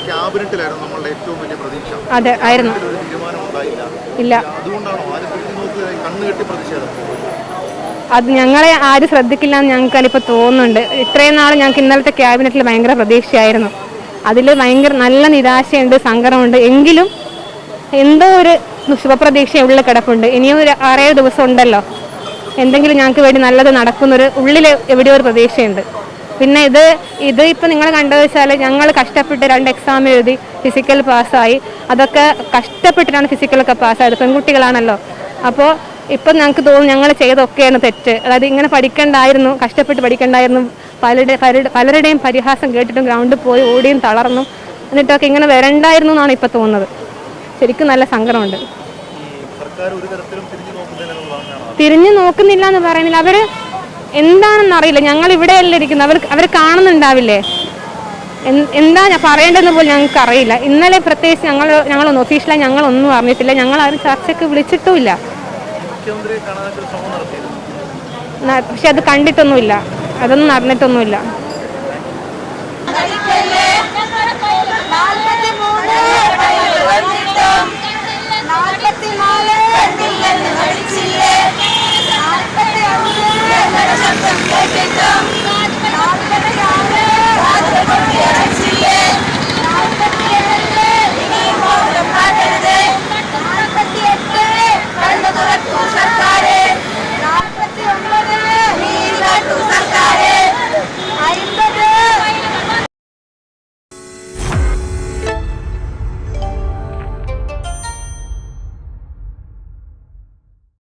ക്യാബിനറ്റിലായിരുന്നു നമ്മളുടെ ഏറ്റവും വലിയ പ്രതീക്ഷ. അതെ ആയിരുന്നു. ഒരു തീരുമാനം ഉണ്ടായില്ല. ഇല്ല. അതുകൊണ്ടാണോ ആരും നോക്കി കണ്ണുകെട്ടി പ്രതിഷേധം? അത് ഞങ്ങളെ ആരും ശ്രദ്ധിക്കില്ല എന്ന് ഞങ്ങൾക്കിപ്പോൾ തോന്നുന്നുണ്ട്. ഇത്രയും നാൾ ഞങ്ങൾക്ക് ഇന്നലത്തെ ക്യാബിനറ്റിൽ ഭയങ്കര പ്രതീക്ഷയായിരുന്നു. അതിൽ ഭയങ്കര നല്ല നിരാശയുണ്ട്, സങ്കടമുണ്ട്. എങ്കിലും എന്തോ ഒരു ശുഭപ്രതീക്ഷ ഉള്ളിൽ കിടപ്പുണ്ട്. ഇനിയും ഒരു 6-7 ദിവസം ഉണ്ടല്ലോ, എന്തെങ്കിലും ഞങ്ങൾക്ക് വേണ്ടി നല്ലത് നടക്കുന്നൊരു ഉള്ളിൽ എവിടെയോ ഒരു പ്രതീക്ഷയുണ്ട്. പിന്നെ ഇത് ഇപ്പം നിങ്ങൾ കണ്ടത് വെച്ചാൽ ഞങ്ങൾ കഷ്ടപ്പെട്ട് 2 എക്സാം എഴുതി ഫിസിക്കൽ പാസ്സായി. അതൊക്കെ കഷ്ടപ്പെട്ടിട്ടാണ് ഫിസിക്കലൊക്കെ പാസ്സായത്. പെൺകുട്ടികളാണല്ലോ. അപ്പോൾ ഇപ്പം ഞങ്ങൾക്ക് തോന്നുന്നു ഞങ്ങൾ ചെയ്തൊക്കെയാണ് തെറ്റ്. അതായത് ഇങ്ങനെ പഠിക്കണ്ടായിരുന്നു, കഷ്ടപ്പെട്ട് പഠിക്കണ്ടായിരുന്നു. പലരുടെയും പരിഹാസം കേട്ടിട്ടും ഗ്രൗണ്ടിൽ പോയി ഓടിയും തളർന്നു എന്നിട്ടൊക്കെ ഇങ്ങനെ വരണ്ടായിരുന്നു എന്നാണ് ഇപ്പം തോന്നുന്നത്. ശരിക്കും നല്ല സങ്കടമുണ്ട്. തിരിഞ്ഞു നോക്കുന്നില്ല എന്ന് പറയുന്നില്ല. അവർ എന്താണെന്നറിയില്ല. ഞങ്ങൾ ഇവിടെയല്ലേ ഇരിക്കുന്നത്, അവർ കാണുന്നുണ്ടാവില്ലേ? എന്താ ഞാൻ പറയേണ്ടതെന്ന് പോലും ഞങ്ങൾക്ക് അറിയില്ല. ഇന്നലെ പ്രത്യേകിച്ച് ഞങ്ങളൊന്നും ഒഫീഷ്യലായി ഞങ്ങളൊന്നും അറിഞ്ഞിട്ടില്ല. ഞങ്ങൾ ആരും ചർച്ചയ്ക്ക് വിളിച്ചിട്ടുമില്ല. പക്ഷെ അത് കണ്ടിട്ടൊന്നുമില്ല, അതൊന്നും അറിഞ്ഞിട്ടൊന്നുമില്ല. ില്ലേ